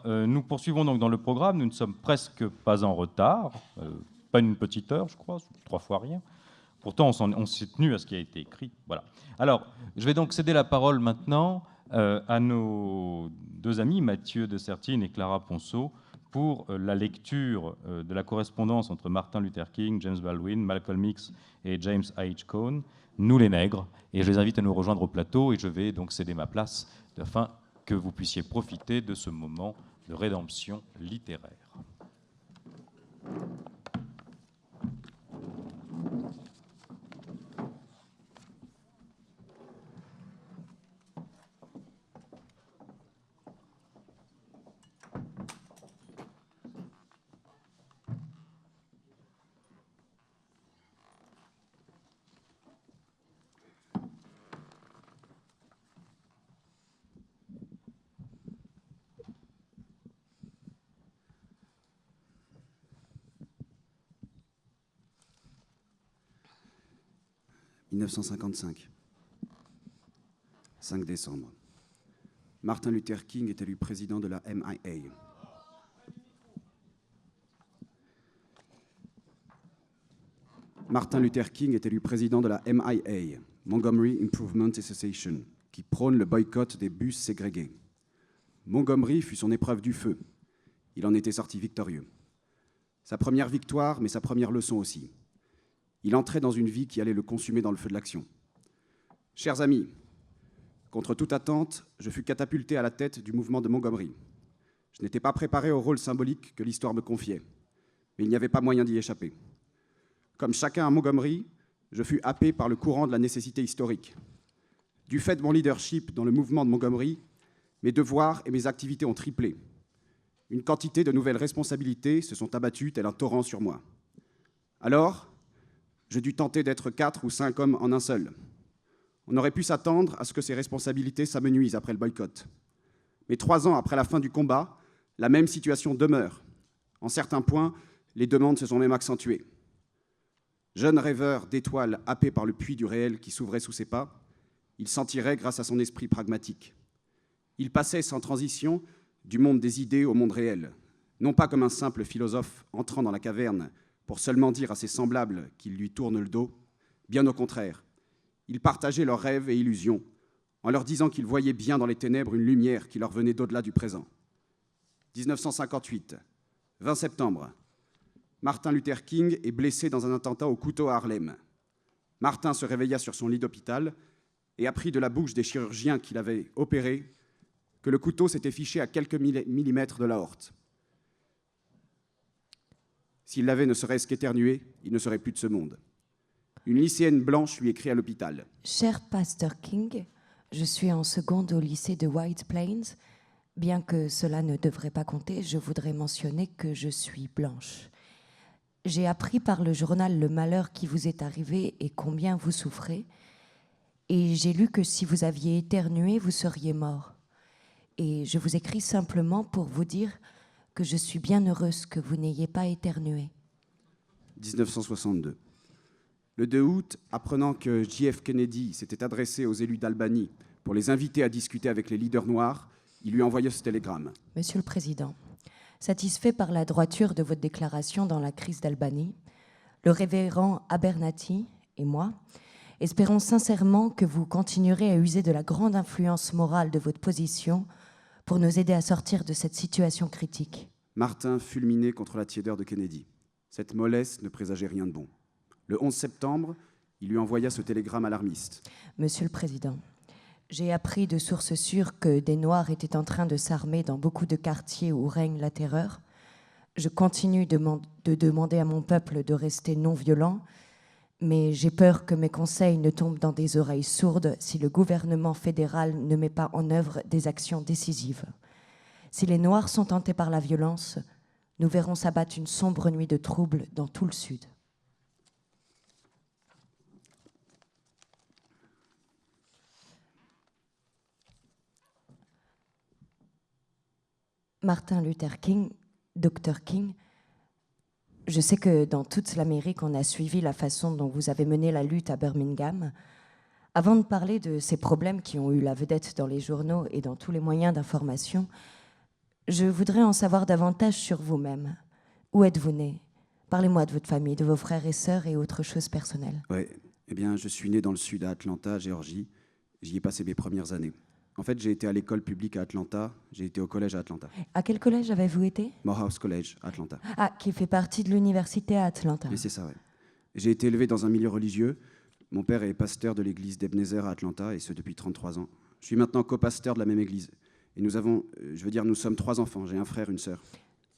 nous poursuivons donc dans le programme. Nous ne sommes presque pas en retard, pas une petite heure, je crois, 3 fois rien. Pourtant, on s'est tenu à ce qui a été écrit. Voilà. Alors, je vais donc céder la parole maintenant à nos deux amis, Mathieu de Sertine et Clara Ponceau, pour la lecture de la correspondance entre Martin Luther King, James Baldwin, Malcolm X et James H. Cone, Nous les nègres. Et je les invite à nous rejoindre au plateau et je vais donc céder ma place afin que vous puissiez profiter de ce moment de rédemption littéraire. « 1955, 5 décembre. Martin Luther King est élu président de la MIA. Martin Luther King est élu président de la MIA, Montgomery Improvement Association, qui prône le boycott des bus ségrégés. Montgomery fut son épreuve du feu. Il en était sorti victorieux. Sa première victoire, mais sa première leçon aussi. Il entrait dans une vie qui allait le consumer dans le feu de l'action. Chers amis, contre toute attente, je fus catapulté à la tête du mouvement de Montgomery. Je n'étais pas préparé au rôle symbolique que l'histoire me confiait, mais il n'y avait pas moyen d'y échapper. Comme chacun à Montgomery, je fus happé par le courant de la nécessité historique. Du fait de mon leadership dans le mouvement de Montgomery, mes devoirs et mes activités ont triplé. Une quantité de nouvelles responsabilités se sont abattues tel un torrent sur moi. Alors, je dus tenter d'être 4 ou 5 hommes en un seul. On aurait pu s'attendre à ce que ces responsabilités s'amenuisent après le boycott. Mais 3 ans après la fin du combat, la même situation demeure. En certains points, les demandes se sont même accentuées. Jeune rêveur d'étoiles happé par le puits du réel qui s'ouvrait sous ses pas, il s'en tirait grâce à son esprit pragmatique. Il passait sans transition du monde des idées au monde réel, non pas comme un simple philosophe entrant dans la caverne pour seulement dire à ses semblables qu'ils lui tournent le dos, bien au contraire. Il partageait leurs rêves et illusions, en leur disant qu'ils voyaient bien dans les ténèbres une lumière qui leur venait d'au-delà du présent. 1958, 20 septembre, Martin Luther King est blessé dans un attentat au couteau à Harlem. Martin se réveilla sur son lit d'hôpital et apprit de la bouche des chirurgiens qui l'avaient opéré que le couteau s'était fiché à quelques millimètres de l'aorte. S'il l'avait ne serait-ce qu'éternué, il ne serait plus de ce monde. Une lycéenne blanche lui écrit à l'hôpital. « Cher Pasteur King, je suis en seconde au lycée de White Plains. Bien que cela ne devrait pas compter, je voudrais mentionner que je suis blanche. J'ai appris par le journal le malheur qui vous est arrivé et combien vous souffrez. Et j'ai lu que si vous aviez éternué, vous seriez mort. Et je vous écris simplement pour vous dire que je suis bien heureuse que vous n'ayez pas éternué. » 1962. Le 2 août, apprenant que J.F. Kennedy s'était adressé aux élus d'Albany pour les inviter à discuter avec les leaders noirs, il lui envoya ce télégramme. « Monsieur le Président, satisfait par la droiture de votre déclaration dans la crise d'Albany, le révérend Abernathy et moi espérons sincèrement que vous continuerez à user de la grande influence morale de votre position pour nous aider à sortir de cette situation critique. » Martin fulminait contre la tiédeur de Kennedy. Cette mollesse ne présageait rien de bon. Le 11 septembre, il lui envoya ce télégramme alarmiste. « Monsieur le Président, j'ai appris de sources sûres que des Noirs étaient en train de s'armer dans beaucoup de quartiers où règne la terreur. Je continue de demander à mon peuple de rester non violent, mais j'ai peur que mes conseils ne tombent dans des oreilles sourdes si le gouvernement fédéral ne met pas en œuvre des actions décisives. Si les Noirs sont tentés par la violence, nous verrons s'abattre une sombre nuit de troubles dans tout le Sud. » Martin Luther King, Dr. King, je sais que dans toute l'Amérique, on a suivi la façon dont vous avez mené la lutte à Birmingham. Avant de parler de ces problèmes qui ont eu la vedette dans les journaux et dans tous les moyens d'information, Je voudrais en savoir davantage sur vous-même. Où êtes-vous né? Parlez-moi de votre famille, de vos frères et sœurs et autres choses personnelles. Ouais, eh bien, je suis né dans le sud, à Atlanta, Géorgie. J'y ai passé mes premières années. En fait, j'ai été à l'école publique à Atlanta. J'ai été au collège à Atlanta. À quel collège avez-vous été? Morehouse College, à Atlanta. Ah, qui fait partie de l'université à Atlanta. Et c'est ça, ouais. J'ai été élevé dans un milieu religieux. Mon père est pasteur de l'église d'Ebenezer à Atlanta, et ce depuis 33 ans. Je suis maintenant copasteur de la même église. Et nous sommes 3 enfants. J'ai un frère, une sœur.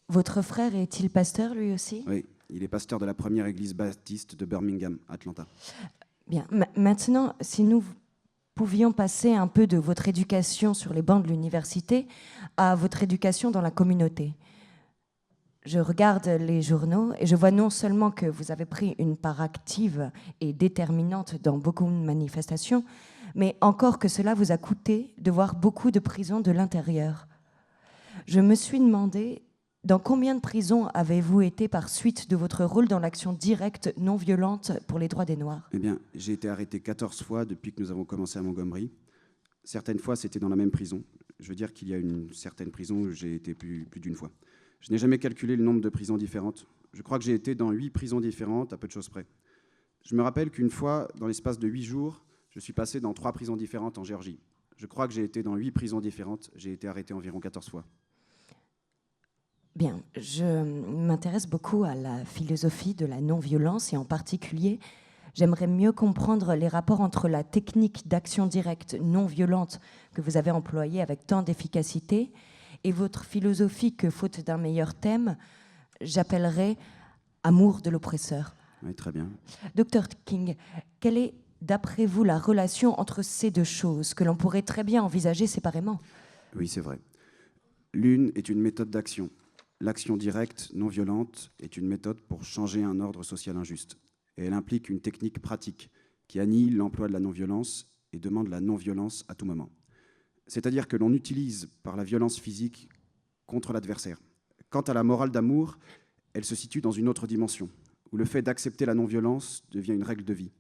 Votre frère est-il pasteur lui aussi? Oui, il est pasteur de la première église baptiste de Birmingham, Atlanta. Bien, maintenant, si nous pouvions passer un peu de votre éducation sur les bancs de l'université à votre éducation dans la communauté. Je regarde les journaux et je vois non seulement que vous avez pris une part active et déterminante dans beaucoup de manifestations, mais encore que cela vous a coûté de voir beaucoup de prisons de l'intérieur. Je me suis demandé, dans combien de prisons avez-vous été par suite de votre rôle dans l'action directe non violente pour les droits des Noirs? Eh bien, j'ai été arrêté 14 fois depuis que nous avons commencé à Montgomery. Certaines fois, c'était dans la même prison. Je veux dire qu'il y a une certaine prison où j'ai été plus d'une fois. Je n'ai jamais calculé le nombre de prisons différentes. Je crois que j'ai été dans 8 prisons différentes, à peu de choses près. Je me rappelle qu'une fois, dans l'espace de 8 jours, je suis passé dans 3 prisons différentes en Géorgie. Je crois que j'ai été dans 8 prisons différentes. J'ai été arrêté environ 14 fois. Bien, je m'intéresse beaucoup à la philosophie de la non-violence et en particulier, j'aimerais mieux comprendre les rapports entre la technique d'action directe non-violente que vous avez employée avec tant d'efficacité et votre philosophie que, faute d'un meilleur thème, j'appellerais amour de l'oppresseur. Oui, très bien. Dr King, quelle est, d'après vous, la relation entre ces deux choses que l'on pourrait très bien envisager séparément? Oui, c'est vrai. L'une est une méthode d'action. L'action directe, non violente, est une méthode pour changer un ordre social injuste. Et elle implique une technique pratique qui annihile l'emploi de la non-violence et demande la non-violence à tout moment. C'est-à-dire que l'on utilise par la violence physique contre l'adversaire. Quant à la morale d'amour, elle se situe dans une autre dimension, où le fait d'accepter la non-violence devient une règle de vie.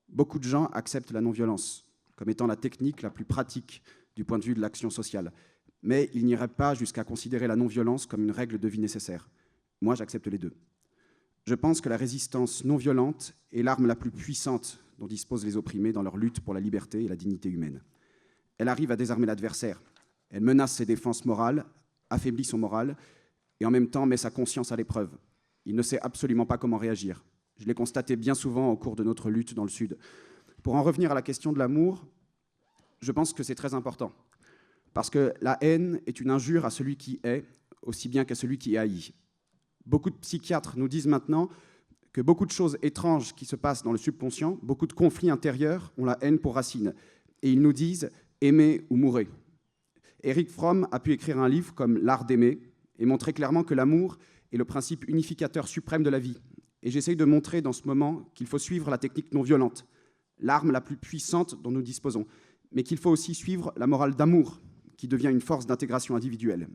Beaucoup de gens acceptent la non-violence comme étant la technique la plus pratique du point de vue de l'action sociale. Mais il n'irait pas jusqu'à considérer la non-violence comme une règle de vie nécessaire. Moi, j'accepte les deux. Je pense que la résistance non-violente est l'arme la plus puissante dont disposent les opprimés dans leur lutte pour la liberté et la dignité humaine. Elle arrive à désarmer l'adversaire. Elle menace ses défenses morales, affaiblit son moral et en même temps met sa conscience à l'épreuve. Il ne sait absolument pas comment réagir. Je l'ai constaté bien souvent au cours de notre lutte dans le Sud. Pour en revenir à la question de l'amour, je pense que c'est très important. Parce que la haine est une injure à celui qui est, aussi bien qu'à celui qui haït. Beaucoup de psychiatres nous disent maintenant que beaucoup de choses étranges qui se passent dans le subconscient, beaucoup de conflits intérieurs ont la haine pour racine. Et ils nous disent « aimer ou mourrez ». Erich Fromm a pu écrire un livre comme « L'art d'aimer » et montrer clairement que l'amour est le principe unificateur suprême de la vie. Et j'essaye de montrer dans ce moment qu'il faut suivre la technique non violente, l'arme la plus puissante dont nous disposons, mais qu'il faut aussi suivre la morale d'amour, qui devient une force d'intégration individuelle.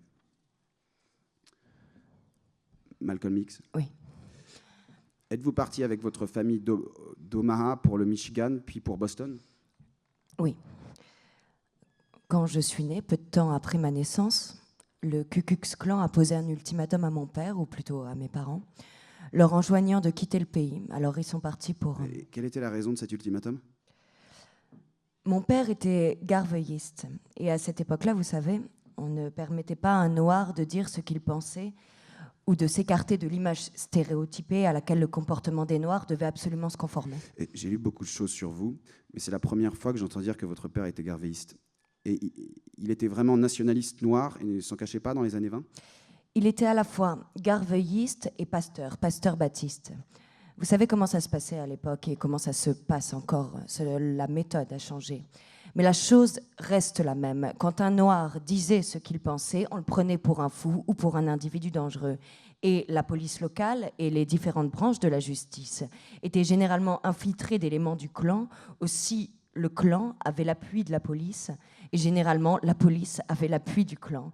Malcolm X. Oui. Êtes-vous parti avec votre famille d'Omaha pour le Michigan, puis pour Boston? Oui. Quand je suis née, peu de temps après ma naissance, le Ku Klux Klan a posé un ultimatum à mon père, ou plutôt à mes parents, leur enjoignant de quitter le pays. Alors ils sont partis pour... Et quelle était la raison de cet ultimatum? Mon père était garveyiste. Et à cette époque-là, vous savez, on ne permettait pas à un noir de dire ce qu'il pensait ou de s'écarter de l'image stéréotypée à laquelle le comportement des Noirs devait absolument se conformer. J'ai lu beaucoup de choses sur vous, mais c'est la première fois que j'entends dire que votre père était garveyiste. Et il était vraiment nationaliste noir et ne s'en cachait pas dans les années 20? Il était à la fois garveyiste et pasteur baptiste. Vous savez comment ça se passait à l'époque et comment ça se passe encore. La méthode a changé. Mais la chose reste la même. Quand un noir disait ce qu'il pensait, on le prenait pour un fou ou pour un individu dangereux. Et la police locale et les différentes branches de la justice étaient généralement infiltrées d'éléments du clan. Aussi, le clan avait l'appui de la police et généralement, la police avait l'appui du clan,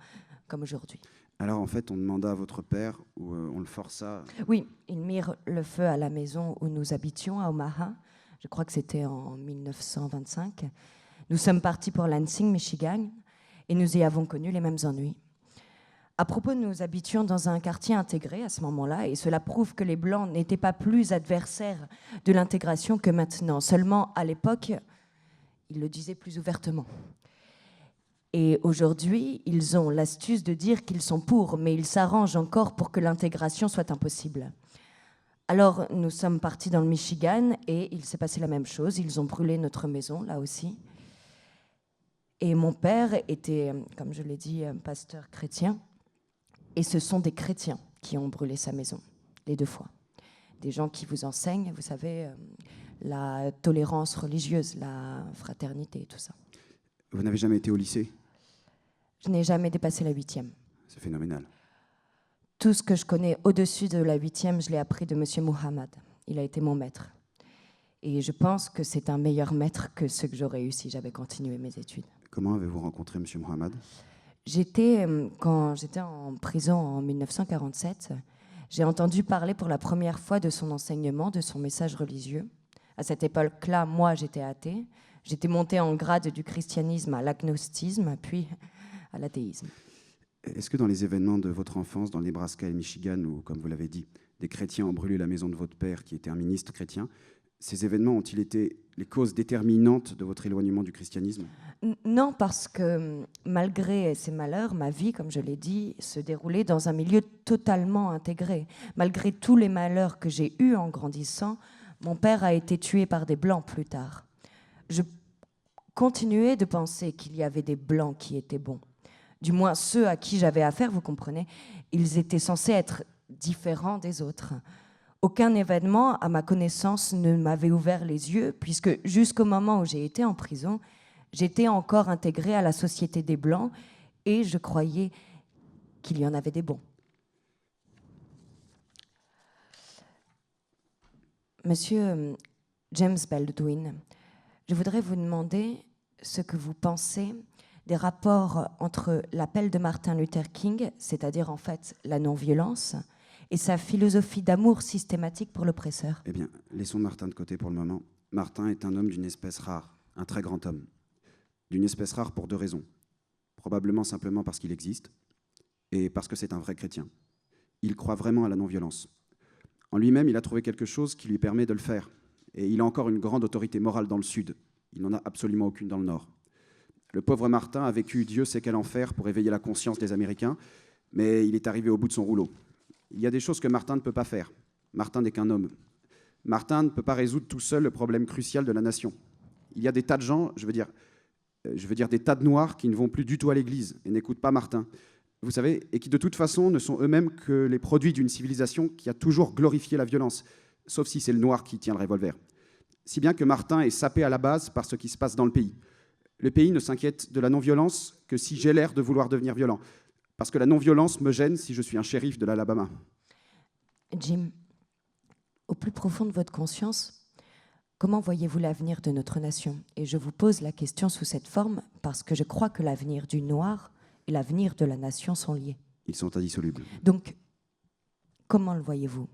comme aujourd'hui. Alors en fait, on demanda à votre père, ou on le força... Oui, ils mirent le feu à la maison où nous habitions, à Omaha. Je crois que c'était en 1925. Nous sommes partis pour Lansing, Michigan, et nous y avons connu les mêmes ennuis. À propos, nous habitions dans un quartier intégré à ce moment-là, et cela prouve que les Blancs n'étaient pas plus adversaires de l'intégration que maintenant. Seulement, à l'époque, ils le disaient plus ouvertement. Et aujourd'hui, ils ont l'astuce de dire qu'ils sont pour, mais ils s'arrangent encore pour que l'intégration soit impossible. Alors, nous sommes partis dans le Michigan et il s'est passé la même chose. Ils ont brûlé notre maison, là aussi. Et mon père était, comme je l'ai dit, pasteur chrétien. Et ce sont des chrétiens qui ont brûlé sa maison, les 2 fois. Des gens qui vous enseignent, vous savez, la tolérance religieuse, la fraternité et tout ça. Vous n'avez jamais été au lycée? Je n'ai jamais dépassé la 8e. C'est phénoménal. Tout ce que je connais au-dessus de la 8e, je l'ai appris de M. Muhammad. Il a été mon maître. Et je pense que c'est un meilleur maître que ce que j'aurais eu si j'avais continué mes études. Comment avez-vous rencontré M. Muhammad? Quand j'étais en prison en 1947, j'ai entendu parler pour la première fois de son enseignement, de son message religieux. À cette époque-là, moi, j'étais athée. J'étais montée en grade du christianisme à l'agnostisme, puis à l'athéisme. Est-ce que dans les événements de votre enfance, dans le Nebraska et le Michigan, où, comme vous l'avez dit, des chrétiens ont brûlé la maison de votre père, qui était un ministre chrétien, ces événements ont-ils été les causes déterminantes de votre éloignement du christianisme? Non, parce que malgré ces malheurs, ma vie, comme je l'ai dit, se déroulait dans un milieu totalement intégré. Malgré tous les malheurs que j'ai eus en grandissant, mon père a été tué par des Blancs plus tard. Je continuais de penser qu'il y avait des Blancs qui étaient bons. Du moins, ceux à qui j'avais affaire, vous comprenez, ils étaient censés être différents des autres. Aucun événement, à ma connaissance, ne m'avait ouvert les yeux, puisque jusqu'au moment où j'ai été en prison, j'étais encore intégrée à la société des Blancs et je croyais qu'il y en avait des bons. Monsieur James Baldwin, je voudrais vous demander ce que vous pensez des rapports entre l'appel de Martin Luther King, c'est-à-dire en fait la non-violence, et sa philosophie d'amour systématique pour l'oppresseur. Eh bien, laissons Martin de côté pour le moment. Martin est un homme d'une espèce rare, un très grand homme. D'une espèce rare pour 2 raisons. Probablement simplement parce qu'il existe et parce que c'est un vrai chrétien. Il croit vraiment à la non-violence. En lui-même, il a trouvé quelque chose qui lui permet de le faire. Et il a encore une grande autorité morale dans le Sud. Il n'en a absolument aucune dans le Nord. Le pauvre Martin a vécu Dieu sait quel enfer pour éveiller la conscience des Américains, mais il est arrivé au bout de son rouleau. Il y a des choses que Martin ne peut pas faire. Martin n'est qu'un homme. Martin ne peut pas résoudre tout seul le problème crucial de la nation. Il y a des tas de gens, je veux dire des tas de noirs qui ne vont plus du tout à l'église et n'écoutent pas Martin. Vous savez, et qui de toute façon ne sont eux-mêmes que les produits d'une civilisation qui a toujours glorifié la violence, sauf si c'est le noir qui tient le revolver. Si bien que Martin est sapé à la base par ce qui se passe dans le pays. Le pays ne s'inquiète de la non-violence que si j'ai l'air de vouloir devenir violent. Parce que la non-violence me gêne si je suis un shérif de l'Alabama. Jim, au plus profond de votre conscience, comment voyez-vous l'avenir de notre nation? Et je vous pose la question sous cette forme parce que je crois que l'avenir du noir et l'avenir de la nation sont liés. Ils sont indissolubles. Donc, comment le voyez-vous?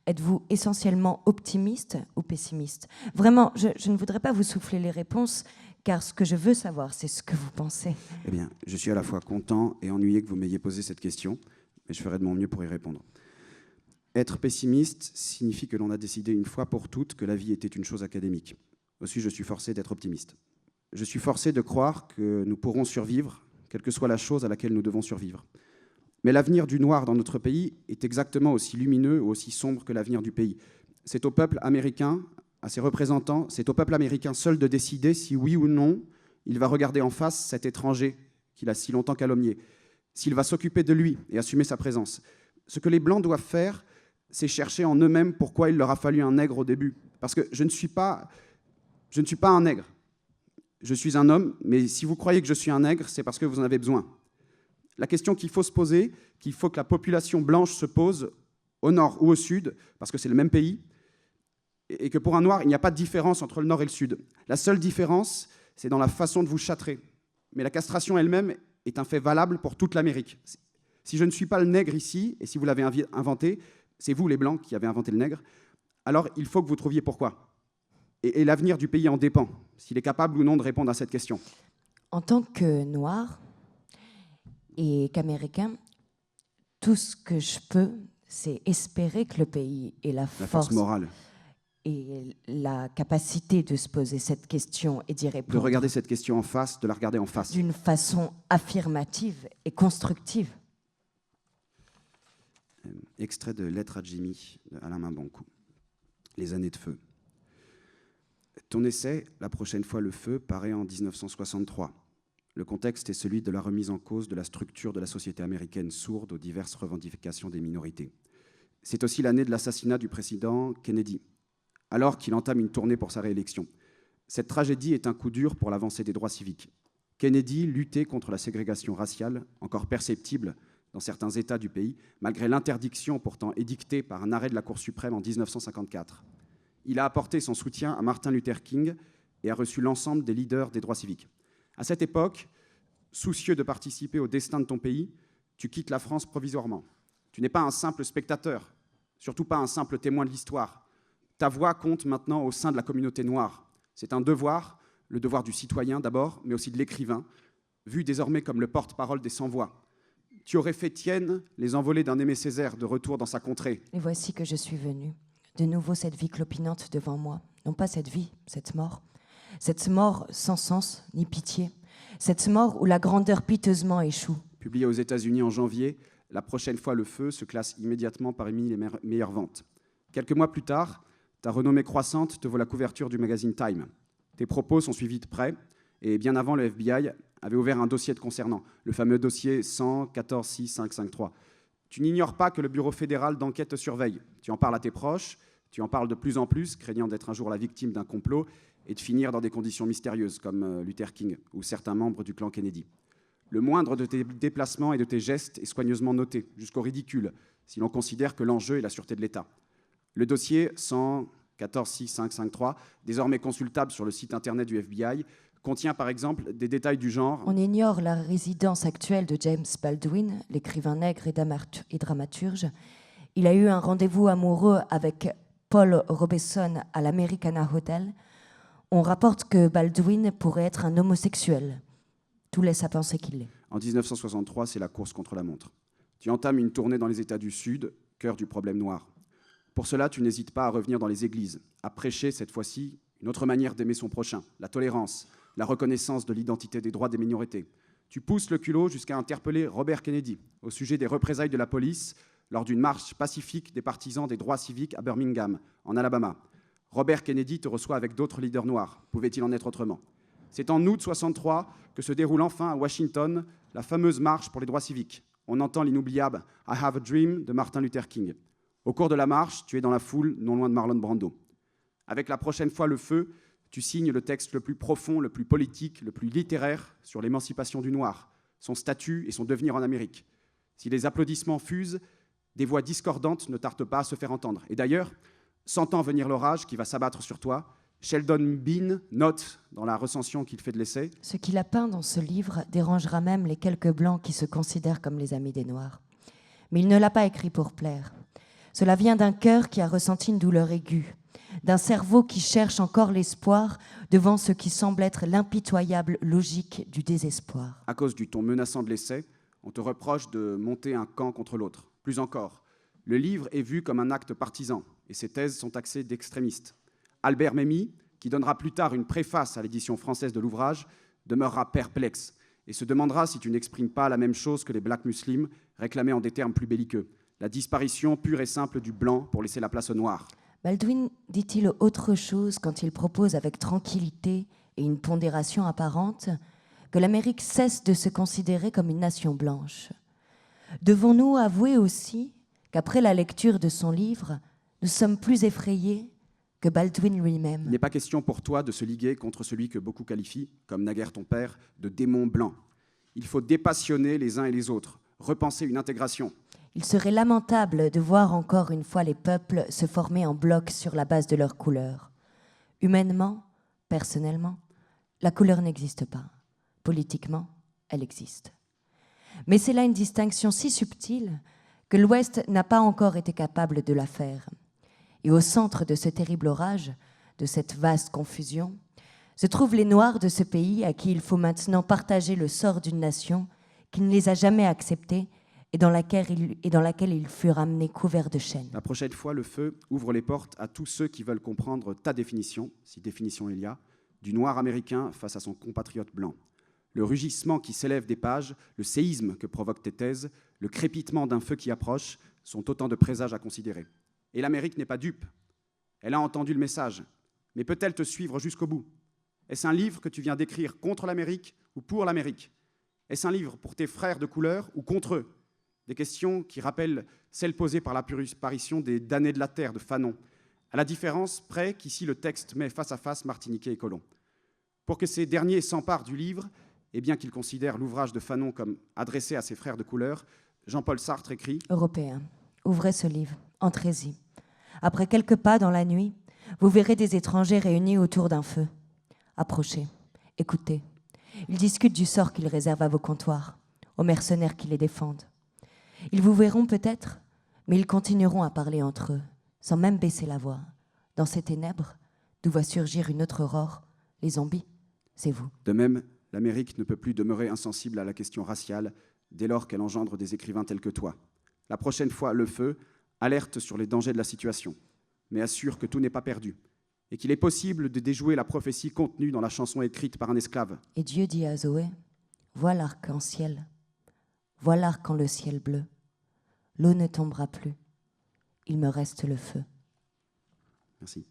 Êtes-vous essentiellement optimiste ou pessimiste? Vraiment, je ne voudrais pas vous souffler les réponses, car ce que je veux savoir, c'est ce que vous pensez. Eh bien, je suis à la fois content et ennuyé que vous m'ayez posé cette question, mais je ferai de mon mieux pour y répondre. Être pessimiste signifie que l'on a décidé une fois pour toutes que la vie était une chose académique. Aussi, je suis forcé d'être optimiste. Je suis forcé de croire que nous pourrons survivre, quelle que soit la chose à laquelle nous devons survivre. Mais l'avenir du noir dans notre pays est exactement aussi lumineux ou aussi sombre que l'avenir du pays. C'est au peuple américain, à ses représentants, c'est au peuple américain seul de décider si oui ou non il va regarder en face cet étranger qu'il a si longtemps calomnié, s'il va s'occuper de lui et assumer sa présence. Ce que les Blancs doivent faire, c'est chercher en eux-mêmes pourquoi il leur a fallu un nègre au début. Parce que je ne suis pas un nègre. Je suis un homme, mais si vous croyez que je suis un nègre, c'est parce que vous en avez besoin. La question qu'il faut se poser, qu'il faut que la population blanche se pose, au nord ou au sud, parce que c'est le même pays, et que pour un noir, il n'y a pas de différence entre le nord et le sud. La seule différence, c'est dans la façon de vous châtrer. Mais la castration elle-même est un fait valable pour toute l'Amérique. Si je ne suis pas le nègre ici, et si vous l'avez inventé, c'est vous les Blancs qui avez inventé le nègre, alors il faut que vous trouviez pourquoi. Et l'avenir du pays en dépend, s'il est capable ou non de répondre à cette question. En tant que noir et qu'américain, tout ce que je peux, c'est espérer que le pays ait la force morale et la capacité de se poser cette question et d'y de répondre regarder cette question en face, de la regarder en face. d'une façon affirmative et constructive. Extrait de Lettre à Jimmy de Alain Mabankou. Les années de feu. Ton essai, La prochaine fois le feu, paraît en 1963. Le contexte est celui de la remise en cause de la structure de la société américaine sourde aux diverses revendications des minorités. C'est aussi l'année de l'assassinat du président Kennedy, alors qu'il entame une tournée pour sa réélection. Cette tragédie est un coup dur pour l'avancée des droits civiques. Kennedy luttait contre la ségrégation raciale, encore perceptible dans certains États du pays, malgré l'interdiction pourtant édictée par un arrêt de la Cour suprême en 1954. Il a apporté son soutien à Martin Luther King et a reçu l'ensemble des leaders des droits civiques. À cette époque, soucieux de participer au destin de ton pays, tu quittes la France provisoirement. Tu n'es pas un simple spectateur, surtout pas un simple témoin de l'histoire. Ta voix compte maintenant au sein de la communauté noire. C'est un devoir, le devoir du citoyen d'abord, mais aussi de l'écrivain, vu désormais comme le porte-parole des sans-voix. Tu aurais fait tienne les envolées d'un Aimé Césaire de retour dans sa contrée. Et voici que je suis venue. De nouveau cette vie clopinante devant moi. Non pas cette vie, cette mort. Cette mort sans sens ni pitié. Cette mort où la grandeur piteusement échoue. Publié aux États-Unis en janvier, La prochaine fois le feu se classe immédiatement parmi les meilleures ventes. Quelques mois plus tard, ta renommée croissante te vaut la couverture du magazine Time. Tes propos sont suivis de près et bien avant, le FBI avait ouvert un dossier te concernant, le fameux dossier 114-6553. Tu n'ignores pas que le Bureau fédéral d'enquête te surveille. Tu en parles à tes proches, tu en parles de plus en plus, craignant d'être un jour la victime d'un complot et de finir dans des conditions mystérieuses, comme Luther King ou certains membres du clan Kennedy. Le moindre de tes déplacements et de tes gestes est soigneusement noté, jusqu'au ridicule, si l'on considère que l'enjeu est la sûreté de l'État. Le dossier 114-6553, désormais consultable sur le site internet du FBI, contient par exemple des détails du genre... On ignore la résidence actuelle de James Baldwin, l'écrivain nègre et dramaturge. Il a eu un rendez-vous amoureux avec Paul Robeson à l'Americana Hotel. On rapporte que Baldwin pourrait être un homosexuel. Tout laisse à penser qu'il l'est. En 1963, c'est la course contre la montre. Tu entames une tournée dans les États du Sud, cœur du problème noir. Pour cela, tu n'hésites pas à revenir dans les églises, à prêcher cette fois-ci une autre manière d'aimer son prochain, la tolérance, la reconnaissance de l'identité des droits des minorités. Tu pousses le culot jusqu'à interpeller Robert Kennedy au sujet des représailles de la police lors d'une marche pacifique des partisans des droits civiques à Birmingham, en Alabama. Robert Kennedy te reçoit avec d'autres leaders noirs. Pouvait-il en être autrement ? C'est en août 1963 que se déroule enfin à Washington la fameuse marche pour les droits civiques. On entend l'inoubliable « I have a dream » de Martin Luther King. Au cours de la marche, tu es dans la foule, non loin de Marlon Brando. Avec La prochaine fois le feu, tu signes le texte le plus profond, le plus politique, le plus littéraire sur l'émancipation du noir, son statut et son devenir en Amérique. Si les applaudissements fusent, des voix discordantes ne tardent pas à se faire entendre. Et d'ailleurs, sentant venir l'orage qui va s'abattre sur toi, Sheldon Bean note dans la recension qu'il fait de l'essai « Ce qu'il a peint dans ce livre dérangera même les quelques blancs qui se considèrent comme les amis des Noirs. Mais il ne l'a pas écrit pour plaire. Cela vient d'un cœur qui a ressenti une douleur aiguë, d'un cerveau qui cherche encore l'espoir devant ce qui semble être l'impitoyable logique du désespoir. » À cause du ton menaçant de l'essai, on te reproche de monter un camp contre l'autre. Plus encore, le livre est vu comme un acte partisan et ses thèses sont taxées d'extrémistes. Albert Memmi, qui donnera plus tard une préface à l'édition française de l'ouvrage, demeurera perplexe et se demandera si tu n'exprimes pas la même chose que les Black Muslims, réclamés en des termes plus belliqueux, la disparition pure et simple du blanc pour laisser la place au noir. Baldwin dit-il autre chose quand il propose avec tranquillité et une pondération apparente que l'Amérique cesse de se considérer comme une nation blanche. Devons-nous avouer aussi qu'après la lecture de son livre, nous sommes plus effrayés que Baldwin lui-même? Il n'est pas question pour toi de se liguer contre celui que beaucoup qualifient, comme naguère ton père, de démon blanc. Il faut dépassionner les uns et les autres, repenser une intégration. Il serait lamentable de voir encore une fois les peuples se former en bloc sur la base de leur couleur. Humainement, personnellement, la couleur n'existe pas. Politiquement, elle existe. Mais c'est là une distinction si subtile que l'Ouest n'a pas encore été capable de la faire. Et au centre de ce terrible orage, de cette vaste confusion, se trouvent les Noirs de ce pays à qui il faut maintenant partager le sort d'une nation qui ne les a jamais acceptés et dans laquelle ils furent amenés couverts de chaînes. La prochaine fois, le feu ouvre les portes à tous ceux qui veulent comprendre ta définition, si définition il y a, du noir américain face à son compatriote blanc. Le rugissement qui s'élève des pages, le séisme que provoquent tes thèses, le crépitement d'un feu qui approche sont autant de présages à considérer. Et l'Amérique n'est pas dupe. Elle a entendu le message, mais peut-elle te suivre jusqu'au bout? Est-ce un livre que tu viens d'écrire contre l'Amérique ou pour l'Amérique? Est-ce un livre pour tes frères de couleur ou contre eux? Des questions qui rappellent celles posées par l'apparition des damnés de la terre de Fanon, à la différence près qu'ici le texte met face à face Martiniquais et colons. Pour que ces derniers s'emparent du livre, et bien qu'ils considèrent l'ouvrage de Fanon comme adressé à ses frères de couleur, Jean-Paul Sartre écrit « Européens, ouvrez ce livre, entrez-y. Après quelques pas dans la nuit, vous verrez des étrangers réunis autour d'un feu. Approchez, écoutez. Ils discutent du sort qu'ils réservent à vos comptoirs, aux mercenaires qui les défendent. Ils vous verront peut-être, mais ils continueront à parler entre eux, sans même baisser la voix. Dans ces ténèbres, d'où va surgir une autre aurore, les zombies, c'est vous. » De même, l'Amérique ne peut plus demeurer insensible à la question raciale dès lors qu'elle engendre des écrivains tels que toi. La prochaine fois, le feu alerte sur les dangers de la situation, mais assure que tout n'est pas perdu et qu'il est possible de déjouer la prophétie contenue dans la chanson écrite par un esclave. Et Dieu dit à Zoé, vois l'arc-en-ciel, vois l'arc en le ciel bleu. L'eau ne tombera plus, il me reste le feu. Merci.